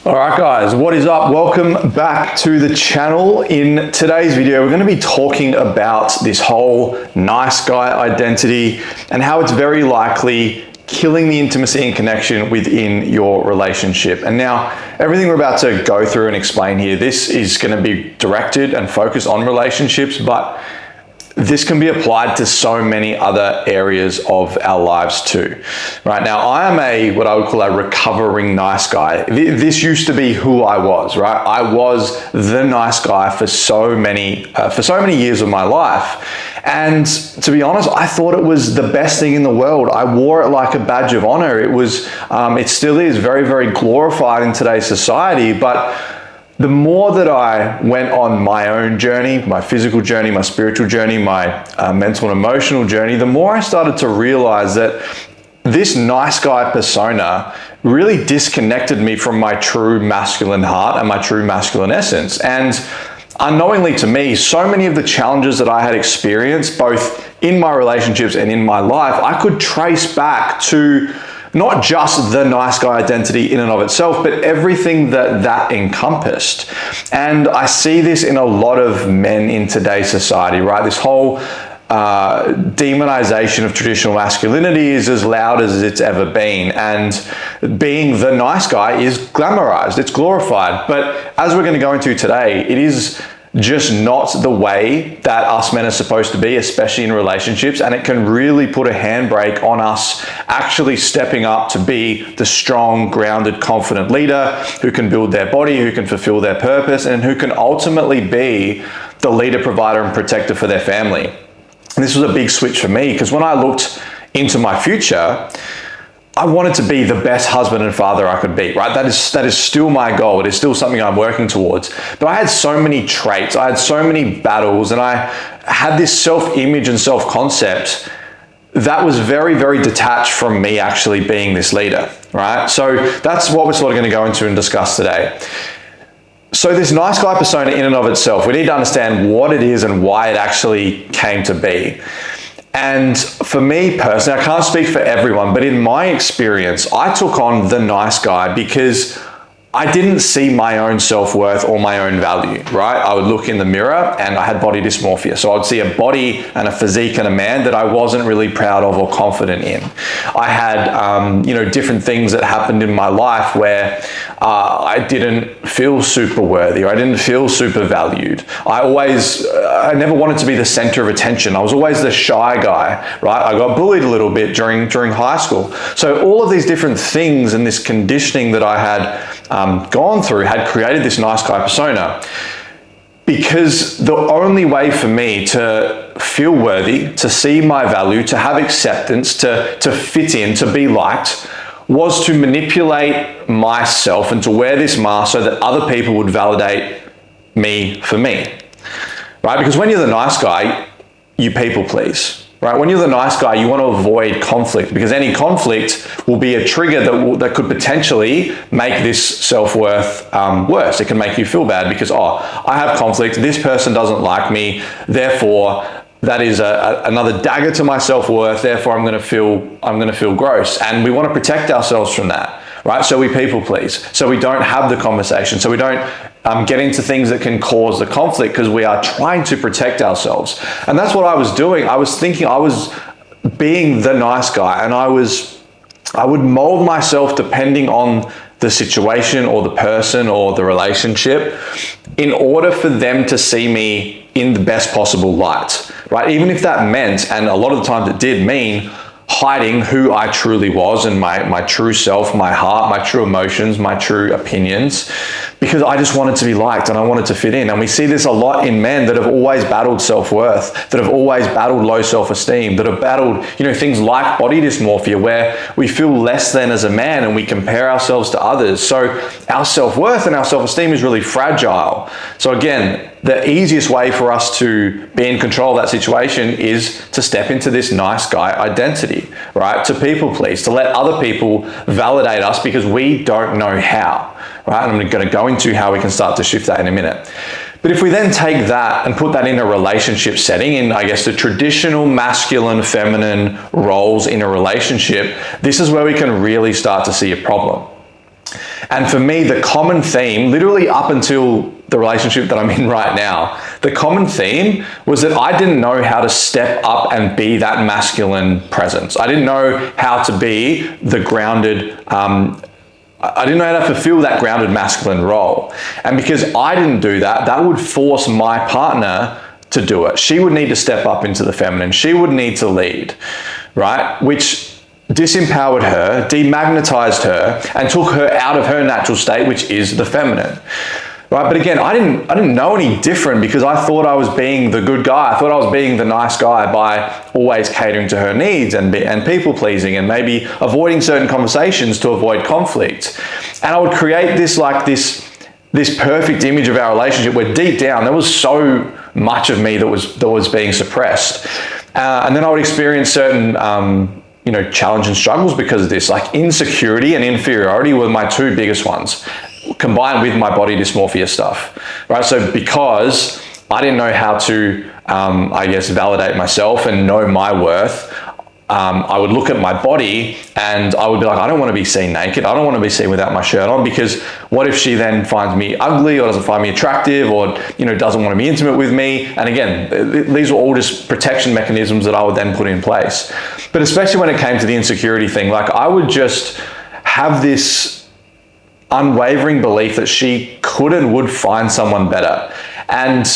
All right guys, what is up? Welcome back to the channel. In today's video, we're going to be talking about this whole nice guy identity and how it's very likely killing the intimacy and connection within your relationship. And now, everything we're about to go through and explain here, this is going to be directed and focused on relationships, but this can be applied to so many other areas of our lives too. Right now, I am what I would call a recovering nice guy. This used to be who I was, right? I was the nice guy for so many years of my life. And to be honest, I thought it was the best thing in the world. I wore it like a badge of honor. It still is very, very glorified in today's society, but the more that I went on my own journey, my physical journey, my spiritual journey, my mental and emotional journey, the more I started to realize that this nice guy persona really disconnected me from my true masculine heart and my true masculine essence. And unknowingly to me, so many of the challenges that I had experienced, both in my relationships and in my life, I could trace back to not just the nice guy identity in and of itself, but everything that encompassed. And I see this in a lot of men in today's society, right? This whole demonization of traditional masculinity is as loud as it's ever been. And being the nice guy is glamorized, it's glorified. But as we're going to go into today, it is just not the way that us men are supposed to be, especially in relationships, and it can really put a handbrake on us actually stepping up to be the strong, grounded, confident leader who can build their body, who can fulfill their purpose, and who can ultimately be the leader, provider, and protector for their family. And this was a big switch for me, because when I looked into my future, I wanted to be the best husband and father I could be, right? That is still my goal. It is still something I'm working towards. But I had so many traits, I had so many battles, and I had this self-image and self-concept that was very, very detached from me actually being this leader, right? So that's what we're sort of going to go into and discuss today. So this nice guy persona in and of itself, we need to understand what it is and why it actually came to be. And for me personally, I can't speak for everyone, but in my experience, I took on the nice guy because I didn't see my own self-worth or my own value, right? I would look in the mirror and I had body dysmorphia. So I would see a body and a physique and a man that I wasn't really proud of or confident in. I had, different things that happened in my life where I didn't feel super worthy, or I didn't feel super valued. I never wanted to be the center of attention. I was always the shy guy, right? I got bullied a little bit during high school. So all of these different things and this conditioning that I had gone through had created this nice guy persona, because the only way for me to feel worthy, to see my value, to have acceptance, to fit in, to be liked, was to manipulate myself and to wear this mask so that other people would validate me for me, right? Because when you're the nice guy, you people please. Right? When you're the nice guy, you want to avoid conflict, because any conflict will be a trigger that could potentially make this self-worth worse. It can make you feel bad because, I have conflict, this person doesn't like me, therefore that is another dagger to my self-worth, therefore I'm going to feel gross. And we want to protect ourselves from that, right? So we people please. So we don't have the conversation. So we don't get into things that can cause the conflict, because we are trying to protect ourselves. And that's what I was doing. I was thinking I was being the nice guy, and I would mold myself depending on the situation or the person or the relationship in order for them to see me in the best possible light, right? Even if that meant, and a lot of the times it did mean, hiding who I truly was and my true self, my heart, my true emotions, my true opinions, because I just wanted to be liked and I wanted to fit in. And we see this a lot in men that have always battled self-worth, that have always battled low self-esteem, that have battled, things like body dysmorphia, where we feel less than as a man and we compare ourselves to others. So our self-worth and our self-esteem is really fragile. So again, the easiest way for us to be in control of that situation is to step into this nice guy identity, right? To people please, to let other people validate us because we don't know how, right? And I'm going to go into how we can start to shift that in a minute. But if we then take that and put that in a relationship setting, in, I guess, the traditional masculine, feminine roles in a relationship, this is where we can really start to see a problem. And for me, the common theme, literally up until the relationship that I'm in right now, the common theme was that I didn't know how to step up and be that masculine presence. I didn't know how to be the grounded, I didn't know how to fulfill that grounded masculine role. And because I didn't do that, that would force my partner to do it. She would need to step up into the feminine. She would need to lead, right? Which disempowered her, demagnetized her, and took her out of her natural state, which is the feminine. Right? But again, I didn't know any different because I thought I was being the good guy. I thought I was being the nice guy by always catering to her needs and people pleasing and maybe avoiding certain conversations to avoid conflict. And I would create this perfect image of our relationship where deep down there was so much of me that was being suppressed. And then I would experience certain challenge and struggles because of this. Like insecurity and inferiority were my two biggest ones, combined with my body dysmorphia stuff, right? So because I didn't know how to, validate myself and know my worth, I would look at my body and I would be like, I don't want to be seen naked. I don't want to be seen without my shirt on, because what if she then finds me ugly or doesn't find me attractive or, doesn't want to be intimate with me? And again, these were all just protection mechanisms that I would then put in place. But especially when it came to the insecurity thing, like I would just have this unwavering belief that she could and would find someone better. And,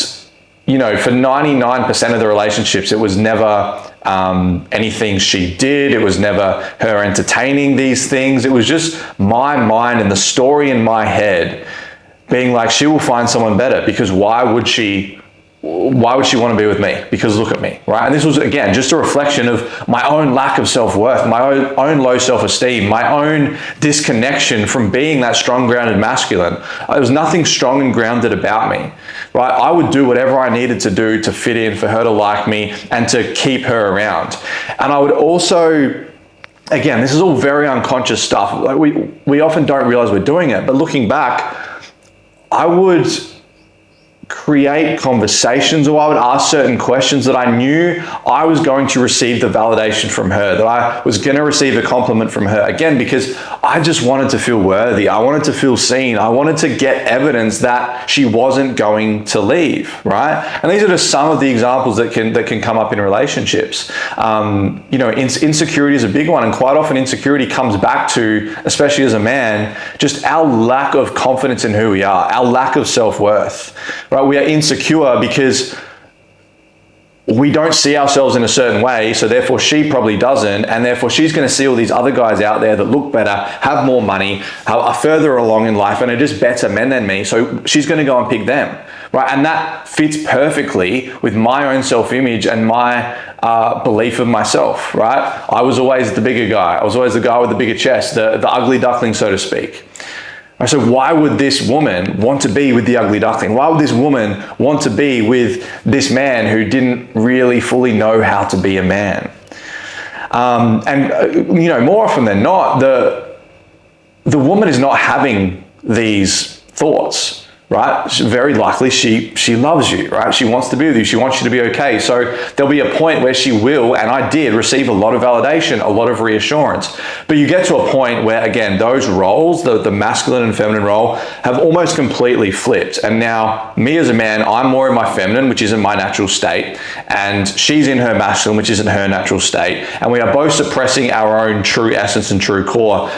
for 99% of the relationships, it was never anything she did. It was never her entertaining these things. It was just my mind and the story in my head being like, she will find someone better, because why would she want to be with me? Because look at me, right? And this was, again, just a reflection of my own lack of self-worth, my own low self-esteem, my own disconnection from being that strong, grounded masculine. There was nothing strong and grounded about me, right? I would do whatever I needed to do to fit in, for her to like me and to keep her around. And I would also, again, this is all very unconscious stuff. Like we often don't realize we're doing it, but looking back, I would create conversations, or I would ask certain questions that I knew I was going to receive the validation from her, that I was going to receive a compliment from her, again, because I just wanted to feel worthy. I wanted to feel seen. I wanted to get evidence that she wasn't going to leave, right? And these are just some of the examples that can come up in relationships. Insecurity is a big one, and quite often insecurity comes back to, especially as a man, just our lack of confidence in who we are, our lack of self-worth, right? We are insecure because we don't see ourselves in a certain way, so therefore she probably doesn't, and therefore she's going to see all these other guys out there that look better, have more money, are further along in life, and are just better men than me, so she's going to go and pick them, right? And that fits perfectly with my own self-image and my belief of myself, right? I was always the bigger guy. I was always the guy with the bigger chest, the ugly duckling, so to speak. So why would this woman want to be with the ugly duckling? Why would this woman want to be with this man who didn't really fully know how to be a man? More often than not, the woman is not having these thoughts, right? Very likely she loves you, right? She wants to be with you. She wants you to be okay. So there'll be a point where she will, and I did, receive a lot of validation, a lot of reassurance. But you get to a point where, again, those roles, the masculine and feminine role, have almost completely flipped. And now me as a man, I'm more in my feminine, which isn't my natural state, and she's in her masculine, which isn't her natural state. And we are both suppressing our own true essence and true core.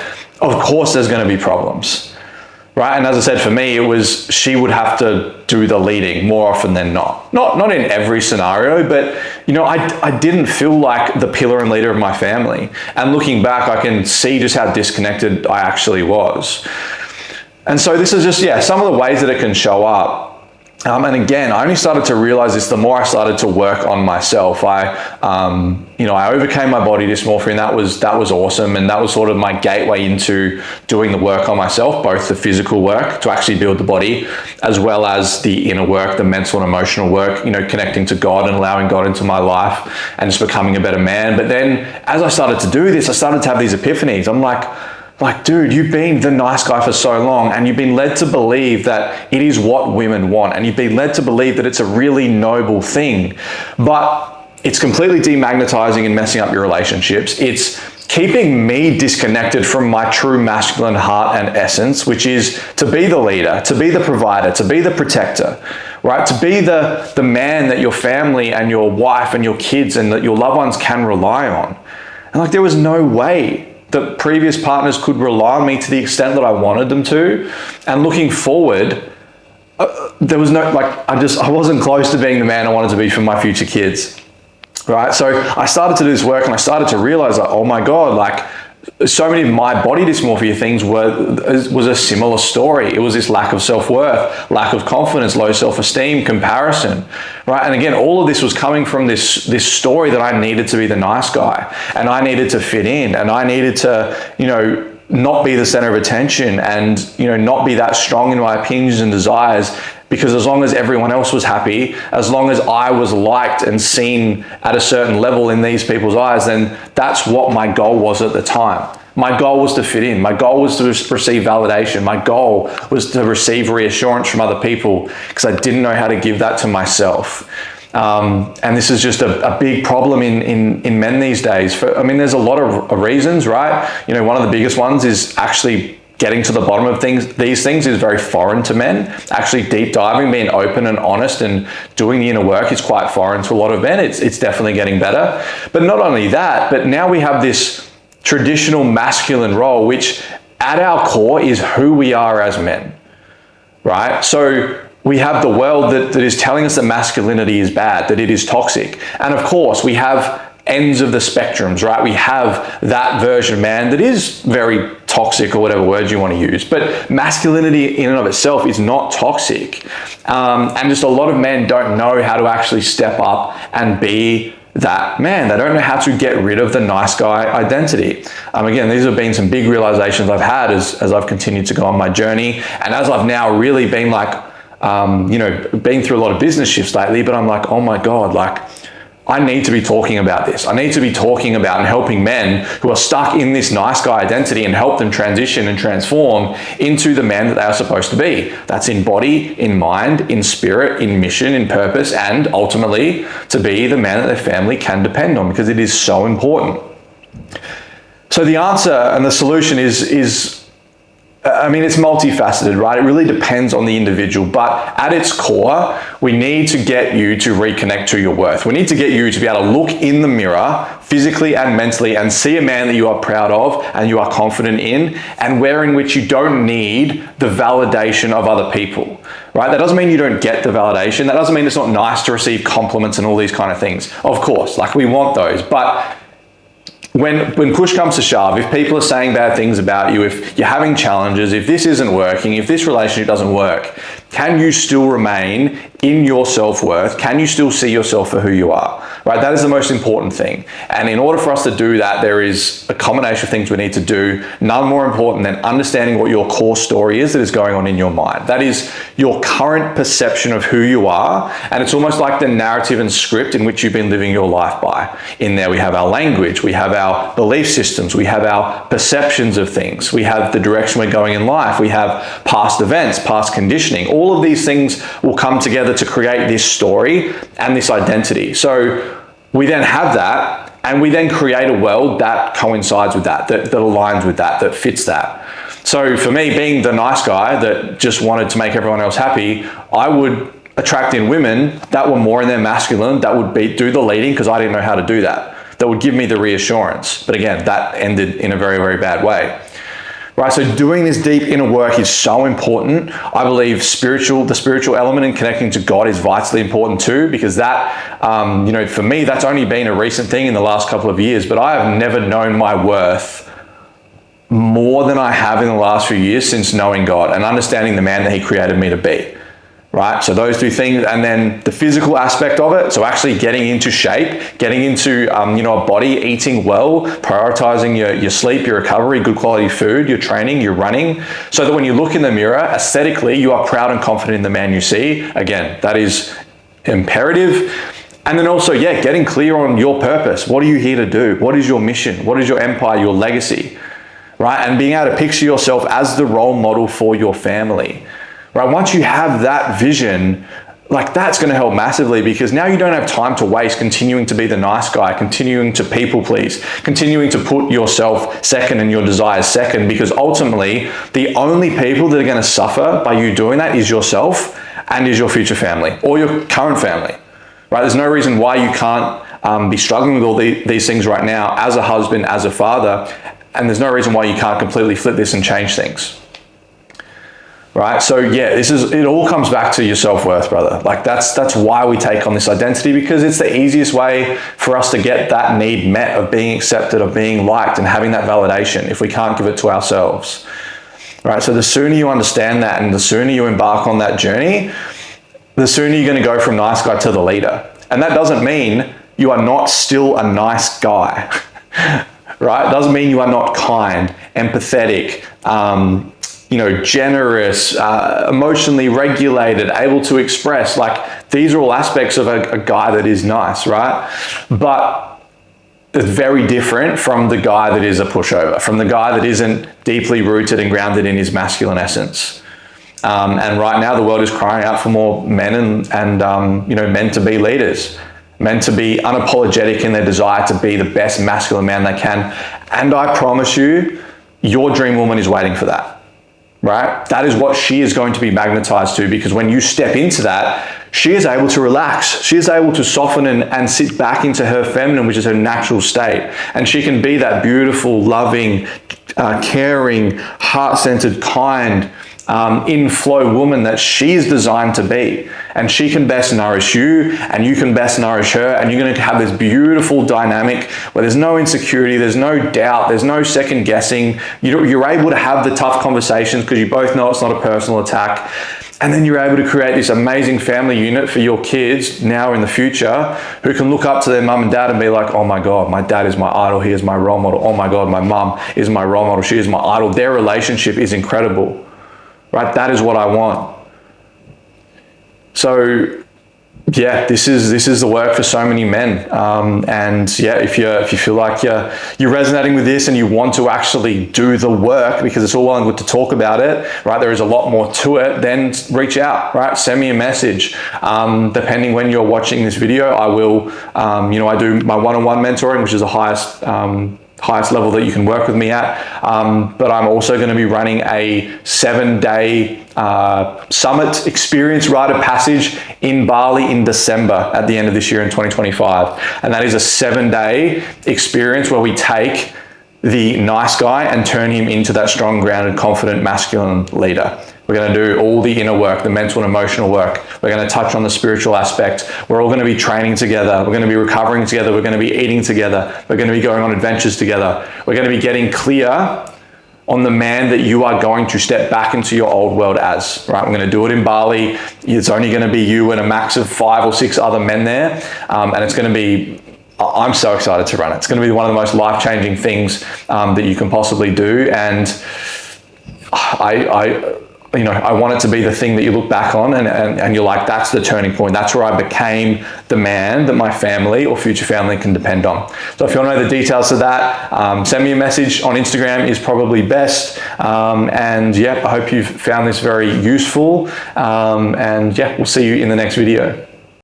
Of course, there's going to be problems. Right, and as I said, for me, it was she would have to do the leading more often than not. Not in every scenario, but I didn't feel like the pillar and leader of my family. And looking back, I can see just how disconnected I actually was. And so this is just, some of the ways that it can show up. And again, I only started to realize this the more I started to work on myself. I overcame my body dysmorphia, and that was awesome. And that was sort of my gateway into doing the work on myself, both the physical work to actually build the body, as well as the inner work, the mental and emotional work, connecting to God and allowing God into my life and just becoming a better man. But then as I started to do this, I started to have these epiphanies. I'm like, dude, you've been the nice guy for so long, and you've been led to believe that it is what women want, and you've been led to believe that it's a really noble thing, but it's completely demagnetizing and messing up your relationships. It's keeping me disconnected from my true masculine heart and essence, which is to be the leader, to be the provider, to be the protector, right? To be the man that your family and your wife and your kids and that your loved ones can rely on. And like, there was no way that previous partners could rely on me to the extent that I wanted them to. And looking forward, there was no, like, I wasn't close to being the man I wanted to be for my future kids. Right, so I started to do this work and I started to realize, like, oh my God, like, so many of my body dysmorphia things was a similar story. It was this lack of self-worth, lack of confidence, low self-esteem, comparison, right? And again, all of this was coming from this story that I needed to be the nice guy, and I needed to fit in, and I needed to, not be the center of attention, and, not be that strong in my opinions and desires. Because as long as everyone else was happy, as long as I was liked and seen at a certain level in these people's eyes, then that's what my goal was at the time. My goal was to fit in. My goal was to receive validation. My goal was to receive reassurance from other people, because I didn't know how to give that to myself. And this is just a big problem in men these days. There's a lot of reasons, right? One of the biggest ones is actually getting to the bottom of these things is very foreign to men. Actually deep diving, being open and honest and doing the inner work is quite foreign to a lot of men. It's definitely getting better. But not only that, but now we have this traditional masculine role, which at our core is who we are as men, right? So we have the world that is telling us that masculinity is bad, that it is toxic. And of course, we have ends of the spectrums, right? We have that version of man that is very toxic, or whatever words you want to use. But masculinity in and of itself is not toxic. And just a lot of men don't know how to actually step up and be that man. They don't know how to get rid of the nice guy identity. Again, these have been some big realizations I've had as I've continued to go on my journey. And as I've now really been been through a lot of business shifts lately, but I'm like, oh my God, like, I need to be talking about this. I need to be talking about and helping men who are stuck in this nice guy identity and help them transition and transform into the man that they are supposed to be. That's in body, in mind, in spirit, in mission, in purpose, and ultimately to be the man that their family can depend on, because it is so important. So the answer and the solution is it's multifaceted, right? It really depends on the individual, but at its core, we need to get you to reconnect to your worth. We need to get you to be able to look in the mirror physically and mentally and see a man that you are proud of and you are confident in, and where in which you don't need the validation of other people, right? That doesn't mean you don't get the validation. That doesn't mean it's not nice to receive compliments and all these kind of things. Of course, like, we want those, but when push comes to shove, if people are saying bad things about you, if you're having challenges, if this isn't working, if this relationship doesn't work, can you still remain in your self-worth? Can you still see yourself for who you are? Right? That is the most important thing. And in order for us to do that, there is a combination of things we need to do. None more important than understanding what your core story is that is going on in your mind. That is your current perception of who you are. And it's almost like the narrative and script in which you've been living your life by. In there, we have our language, we have our belief systems, we have our perceptions of things, we have the direction we're going in life, we have past events, past conditioning. All of these things will come together to create this story and this identity. So we then have that, and we then create a world that coincides with that aligns with that fits that. So for me, being the nice guy that just wanted to make everyone else happy, I would attract in women that were more in their masculine, that would do the leading, because I didn't know how to do that. That would give me the reassurance. But again, that ended in a very, very bad way. Right, so doing this deep inner work is so important. I believe the spiritual element in connecting to God is vitally important too, because that, for me, that's only been a recent thing in the last couple of years, but I have never known my worth more than I have in the last few years since knowing God and understanding the man that He created me to be. Right, so those two things, and then the physical aspect of it. So actually getting into shape, getting into a body, eating well, prioritizing your sleep, your recovery, good quality food, your training, your running, so that when you look in the mirror, aesthetically, you are proud and confident in the man you see. Again, that is imperative. And then also, getting clear on your purpose. What are you here to do? What is your mission? What is your empire, your legacy? Right, and being able to picture yourself as the role model for your family. Right, once you have that vision, like that's going to help massively, because now you don't have time to waste continuing to be the nice guy, continuing to people please, continuing to put yourself second and your desires second, because ultimately the only people that are going to suffer by you doing that is yourself and is your future family or your current family, right? There's no reason why you can't be struggling with all these things right now as a husband, as a father, and there's no reason why you can't completely flip this and change things. Right? So yeah, it all comes back to your self-worth, brother. Like that's why we take on this identity, because it's the easiest way for us to get that need met of being accepted, of being liked and having that validation if we can't give it to ourselves. Right? So the sooner you understand that and the sooner you embark on that journey, the sooner you're going to go from nice guy to the leader. And that doesn't mean you are not still a nice guy. Right? It doesn't mean you are not kind, empathetic, generous, emotionally regulated, able to express. Like, these are all aspects of a guy that is nice, right? But it's very different from the guy that is a pushover, from the guy that isn't deeply rooted and grounded in his masculine essence. And right now the world is crying out for more men and men to be leaders, men to be unapologetic in their desire to be the best masculine man they can. And I promise you, your dream woman is waiting for that. Right? That is what she is going to be magnetized to, because when you step into that, she is able to relax. She is able to soften and sit back into her feminine, which is her natural state. And she can be that beautiful, loving, caring, heart-centered, kind, in-flow woman that she's designed to be. And she can best nourish you, and you can best nourish her, and you're going to have this beautiful dynamic where there's no insecurity, there's no doubt, there's no second guessing. You're able to have the tough conversations because you both know it's not a personal attack. And then you're able to create this amazing family unit for your kids now or in the future, who can look up to their mum and dad and be like, oh my God, my dad is my idol, he is my role model. Oh my God, my mum is my role model, she is my idol. Their relationship is incredible, right? That is what I want. So yeah, this is the work for so many men. And yeah, if you feel like you're resonating with this and you want to actually do the work, because it's all well and good to talk about it, right? There is a lot more to it. Then reach out, right? Send me a message. Depending when you're watching this video, I will, I do my one-on-one mentoring, which is the highest level that you can work with me at. But I'm also going to be running a 7-day summit experience rite of passage in Bali in December at the end of this year in 2025. And that is a 7-day experience where we take the nice guy and turn him into that strong, grounded, confident, masculine leader. We're going to do all the inner work, the mental and emotional work. We're going to touch on the spiritual aspect. We're all going to be training together. We're going to be recovering together. We're going to be eating together. We're going to be going on adventures together. We're going to be getting clear on the man that you are going to step back into your old world as, right? We're going to do it in Bali. It's only going to be you and a max of 5 or 6 other men there. And it's going to be, I'm so excited to run it. It's going to be one of the most life-changing things that you can possibly do. And I want it to be the thing that you look back on and you're like, that's the turning point. That's where I became the man that my family or future family can depend on. So if you want to know the details of that, send me a message on Instagram is probably best. And yeah, I hope you've found this very useful. And yeah, we'll see you in the next video.